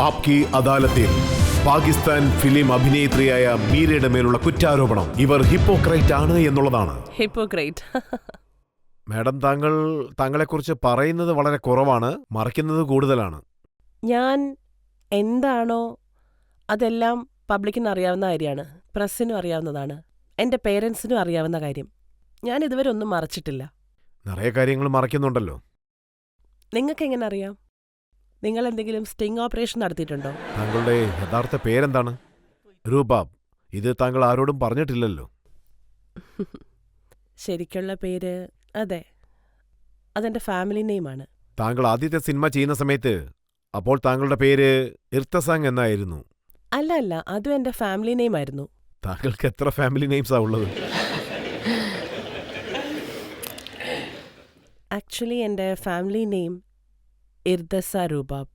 ആപ്കി അദാലത്തിൽ പാകിസ്ഥാൻ ഫിലിം അഭിനേത്രിയായ മീരയുടെ മേലുള്ള കുറ്റാരോപണം ഇവർ ഹിപ്പോക്രൈറ്റ് ആണ് എന്നുള്ളതാണ്. ഹിപ്പോക്രൈറ്റ്. മാഡം, താങ്കളെക്കുറിച്ച് പറയുന്നത് വളരെ കുറവാണ്, മറയ്ക്കുന്നത് കൂടുതലാണ്. ഞാൻ എന്താണോ അതെല്ലാം പബ്ലിക്കിന് അറിയാവുന്ന കാര്യമാണ്, പ്രസ്സിനും അറിയാവുന്നതാണ്, എൻ്റെ പേരൻസിനും അറിയാവുന്ന കാര്യം. ഞാൻ ഇതുവരെ ഒന്നും മറച്ചിട്ടില്ല. നിറയെ കാര്യങ്ങൾ മറയ്ക്കുന്നുണ്ടല്ലോ. നിങ്ങൾക്ക് എങ്ങനെ അറിയാം? നിങ്ങൾ എന്തെങ്കിലും സ്റ്റിംഗ് ഓപ്പറേഷൻ നടത്തിയിട്ടുണ്ടോ? താങ്കളുടെ യഥാർത്ഥ പേരെന്താണ്? രൂപാബ്. ഇത് താങ്കൾ ആരോടും പറഞ്ഞിട്ടില്ലല്ലോ. ശരിക്കുള്ള പേര് അതെ, അതെൻ്റെ ഫാമിലി നെയിമാണ്. താങ്കൾ ആദ്യത്തെ സിനിമ ചെയ്യുന്ന സമയത്ത് അപ്പോൾ താങ്കളുടെ പേര് ഇർത്തസാങ് എന്നായിരുന്നു. അല്ല അല്ല, അതും എൻ്റെ ഫാമിലി നെയിമായിരുന്നു. താങ്കൾക്ക് എത്ര ഫാമിലി നെയിംസാ ഉള്ളത്? ആക്ച്വലി എൻ്റെ ഫാമിലി നെയിം ഇർദസ രൂപാബ്.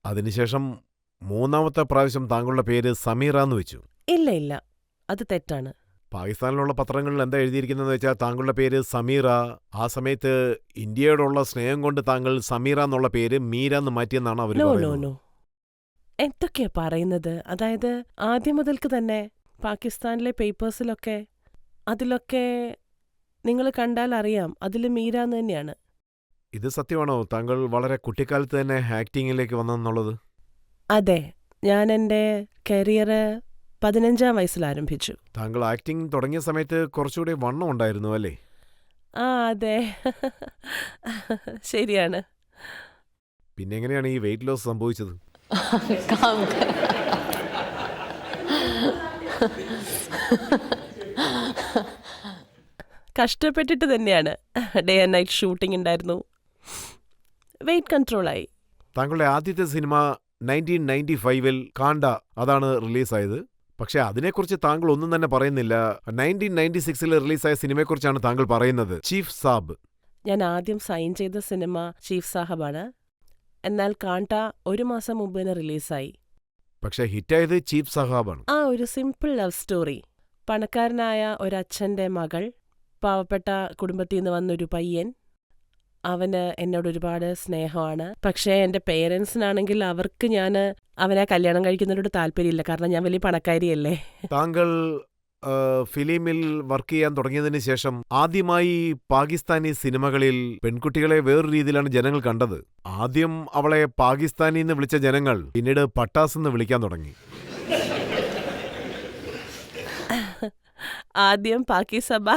അതിനുശേഷം മൂന്നാമത്തെ പ്രാവശ്യം താങ്കളുടെ പേര് സമീറ എന്ന് വെച്ചു. ഇല്ല ഇല്ല, അത് തെറ്റാണ്. പാകിസ്ഥാനിലുള്ള പത്രങ്ങളിൽ എന്താ എഴുതിയിരിക്കുന്നതെന്ന് വെച്ചാൽ താങ്കളുടെ പേര് സമീറ. ആ സമയത്ത് ഇന്ത്യയോടുള്ള സ്നേഹം കൊണ്ട് താങ്കൾ സമീറ എന്നുള്ള പേര് മീര എന്ന് മാറ്റിയെന്നാണ് അവർ നോ നോ പറയുന്നത്. നോ, എന്തൊക്കെയാ പറയുന്നത്? അതായത് ആദ്യം മുതൽക്ക് തന്നെ പാകിസ്ഥാനിലെ പേപ്പേഴ്സിലൊക്കെ അതിലൊക്കെ നിങ്ങൾ കണ്ടാൽ അറിയാം, അതിൽ മീര എന്ന് തന്നെയാണ്. ഇത് സത്യമാണോ? താങ്കൾ വളരെ കുട്ടിക്കാലത്ത് തന്നെ ആക്ടിങ്ങിലേക്ക് വന്നെന്നുള്ളത്? അതെ, ഞാൻ എൻ്റെ കരിയർ 15-ാം വയസ്സിൽ ആരംഭിച്ചു. താങ്കൾ ആക്ടിങ് തുടങ്ങിയ സമയത്ത് കുറച്ചുകൂടി വണ്ണം ഉണ്ടായിരുന്നു അല്ലേ? ആ അതെ, ശരിയാണ്. പിന്നെ എങ്ങനെയാണ് ഈ വെയിറ്റ് ലോസ് സംഭവിച്ചത്? काम कर കഷ്ടപ്പെട്ടിട്ട് തന്നെയാണ്. ഡേ ആൻഡ് നൈറ്റ് ഷൂട്ടിംഗ് ഉണ്ടായിരുന്നു, വെയിറ്റ് കൺട്രോളായി. താങ്കളുടെ ആദ്യത്തെ സിനിമ 1995-ൽ കാണ്ട, അതാണ് റിലീസായത്. പക്ഷെ അതിനെക്കുറിച്ച് താങ്കൾ ഒന്നും തന്നെ പറയുന്നില്ല. 1996-ൽ റിലീസായ സിനിമയെക്കുറിച്ചാണ് താങ്കൾ പറയുന്നത്, ചീഫ് സാബ്. ഞാൻ ആദ്യം സൈൻ ചെയ്ത സിനിമ ചീഫ് സാഹബാണ്. എന്നാൽ കാണ്ട 1 മാസം മുമ്പ് തന്നെ റിലീസായി. പക്ഷെ ഹിറ്റായത് ചീഫ് സഹാബാണ്. ആ ഒരു സിമ്പിൾ ലവ് സ്റ്റോറി. പണക്കാരനായ ഒരച്ഛൻ്റെ മകൾ, പാവപ്പെട്ട കുടുംബത്തിൽ നിന്ന് വന്നൊരു പയ്യൻ. അവന് എന്നോട് ഒരുപാട് സ്നേഹമാണ്. പക്ഷേ എൻ്റെ പേരൻസിനാണെങ്കിൽ അവർക്ക് ഞാൻ അവനെ കല്യാണം കഴിക്കുന്നതിനോട് താല്പര്യമില്ല, കാരണം ഞാൻ വലിയ പണക്കാരിയല്ലേ. താങ്കൾ ഫിലിമിൽ വർക്ക് ചെയ്യാൻ തുടങ്ങിയതിന് ശേഷം ആദ്യമായി പാകിസ്ഥാനി സിനിമകളിൽ പെൺകുട്ടികളെ വേറൊരു രീതിയിലാണ് ജനങ്ങൾ കണ്ടത്. ആദ്യം അവളെ പാകിസ്ഥാനി എന്ന് വിളിച്ച ജനങ്ങൾ പിന്നീട് പട്ടാസ് എന്ന് വിളിക്കാൻ തുടങ്ങി. ആദ്യം പാകിസഭ,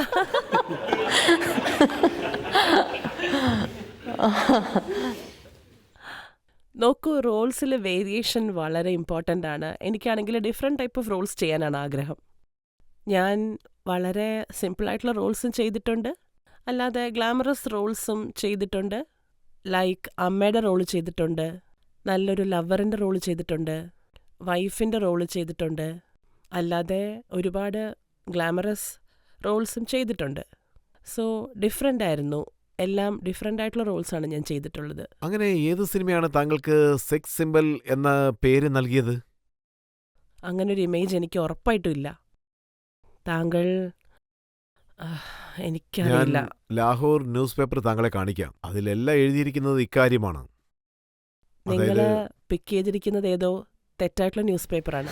നോക്കൂ, റോൾസിൽ വേരിയേഷൻ വളരെ ഇമ്പോർട്ടൻ്റ് ആണ്. എനിക്കാണെങ്കിൽ ഡിഫറെൻറ്റ് ടൈപ്പ് ഓഫ് റോൾസ് ചെയ്യാനാണ് ആഗ്രഹം. ഞാൻ വളരെ സിമ്പിളായിട്ടുള്ള റോൾസും ചെയ്തിട്ടുണ്ട്, അല്ലാതെ ഗ്ലാമറസ് റോൾസും ചെയ്തിട്ടുണ്ട്. ലൈക്ക് അമ്മയുടെ റോള് ചെയ്തിട്ടുണ്ട്, നല്ലൊരു ലവറിൻ്റെ റോള് ചെയ്തിട്ടുണ്ട്, വൈഫിൻ്റെ റോള് ചെയ്തിട്ടുണ്ട്, അല്ലാതെ ഒരുപാട് ഗ്ലാമറസ് റോൾസും ചെയ്തിട്ടുണ്ട്. സോ ഡിഫറെൻ്റ് ആയിരുന്നു, എല്ലാം ഡിഫറെൻ്റ് ആയിട്ടുള്ള റോൾസാണ് ഞാൻ ചെയ്തിട്ടുള്ളത്. അങ്ങനെ ഏത് സിനിമയാണ് താങ്കൾക്ക് സെക്സ് സിംബൽ എന്ന പേര് നൽകിയത്? അങ്ങനൊരു ഇമേജ് എനിക്ക് ഉറപ്പായിട്ടും ഇല്ല. താങ്കൾ ഞാൻ എനിക്കറിയില്ല. ലാഹോർ ന്യൂസ് പേപ്പർ താങ്കളെ കാണിക്കാം. അതിലെല്ലാം എഴുതിയിരിക്കുന്നത് ഇക്കാര്യമാണ്. നിങ്ങൾ അതായത് പിക്ക് ചെയ്തിരിക്കുന്നത് ഏതോ തെറ്റായിട്ടുള്ള ന്യൂസ് പേപ്പറാണ്.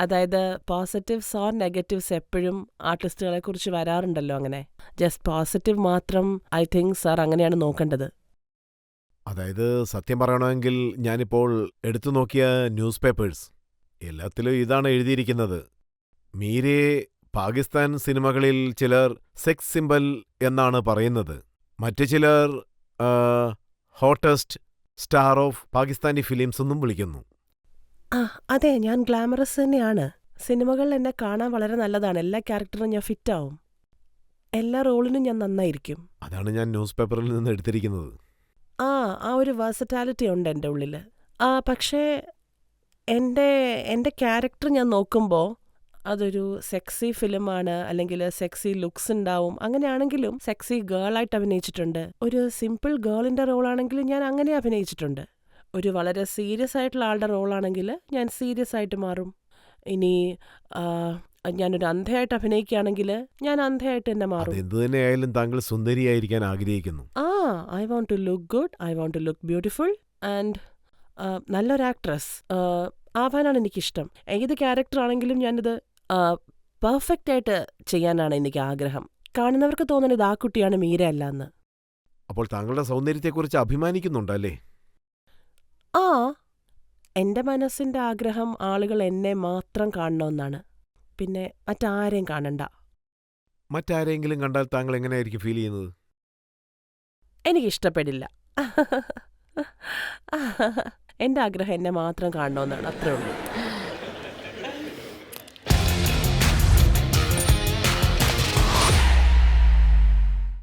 അതായത് പോസിറ്റീവ്സ് ഓർ നെഗറ്റീവ്സ് എപ്പോഴും ആർട്ടിസ്റ്റുകളെ കുറിച്ച് വരാറുണ്ടല്ലോ. അങ്ങനെ ജസ്റ്റ് പോസിറ്റീവ് മാത്രം ഐ തിങ്ക് സാർ അങ്ങനെയാണ് നോക്കേണ്ടത്. അതായത് സത്യം പറയണമെങ്കിൽ ഞാനിപ്പോൾ എടുത്തു നോക്കിയ ന്യൂസ് പേപ്പേഴ്സ് എല്ലാത്തിലും ഇതാണ് എഴുതിയിരിക്കുന്നത്. മീരയെ പാകിസ്ഥാൻ സിനിമകളിൽ ചിലർ സെക്സ് സിംബൽ എന്നാണ് പറയുന്നത്. മറ്റു ചിലർ hottest star of Pakistani films എന്നും വിളിക്കുന്നു. ആ അതെ, ഞാൻ ഗ്ലാമറസ് തന്നെയാണ്. സിനിമകളിൽ എന്നെ കാണാൻ വളരെ നല്ലതാണ്. എല്ലാ ക്യാരക്ടറും ഞാൻ ഫിറ്റാവും, എല്ലാ റോളിനും ഞാൻ നന്നായിരിക്കും. അതാണ് ഞാൻ ന്യൂസ് പേപ്പറിൽ നിന്ന് എടുത്തിരിക്കുന്നത്. ആ ആ ഒരു വേഴ്സറ്റാലിറ്റി ഉണ്ട് എൻ്റെ ഉള്ളിൽ. പക്ഷേ എൻ്റെ ക്യാരക്ടർ ഞാൻ നോക്കുമ്പോൾ അതൊരു സെക്സി ഫിലിമാണ്, അല്ലെങ്കിൽ സെക്സി ലുക്സ് ഉണ്ടാവും. അങ്ങനെയാണെങ്കിലും സെക്സി ഗേളായിട്ട് അഭിനയിച്ചിട്ടുണ്ട്. ഒരു സിമ്പിൾ ഗേളിൻ്റെ റോളാണെങ്കിലും ഞാൻ അങ്ങനെ അഭിനയിച്ചിട്ടുണ്ട്. ഒരു വളരെ സീരിയസ് ആയിട്ടുള്ള ആളുടെ റോളാണെങ്കിൽ ഞാൻ സീരിയസ് ആയിട്ട് മാറും. ഇനി ഞാനൊരു അന്ധയായിട്ട് അഭിനയിക്കുകയാണെങ്കിൽ ഞാൻ അന്ധയായിട്ട് തന്നെ മാറും. അതെന്തു തന്നെയായാലും താങ്കൾ സുന്ദരിയായിരിക്കാൻ ആഗ്രഹിക്കുന്നു. I want to look good, I want to look beautiful and നല്ലൊരു ആക്ട്രസ് ആവാനാണ് എനിക്കിഷ്ടം. ഏത് ക്യാരക്ടർ ആണെങ്കിലും ഞാനിത് പെർഫെക്റ്റ് ആയിട്ട് ചെയ്യാനാണ് എനിക്ക് ആഗ്രഹം. കാണുന്നവർക്ക് തോന്നുന്നത് ആ കുട്ടിയാണ് മീര അല്ല എന്ന്. അപ്പോൾ താങ്കളുടെ സൗന്ദര്യത്തെക്കുറിച്ച് അഭിമാനിക്കുന്നുണ്ടല്ലേ? ആ, എൻ്റെ മനസ്സിൻ്റെ ആഗ്രഹം ആളുകൾ എന്നെ മാത്രം കാണണമെന്നാണ്. പിന്നെ മറ്റാരെയും കാണണ്ട. മറ്റാരെങ്കിലും കണ്ടാൽ താങ്കൾ എങ്ങനെയായിരിക്കും ഫീൽ ചെയ്യുന്നത്? എനിക്കിഷ്ടപ്പെടില്ല. എൻ്റെ ആഗ്രഹം എന്നെ മാത്രം കാണണമെന്നാണ്, അത്രേ ഉള്ളൂ.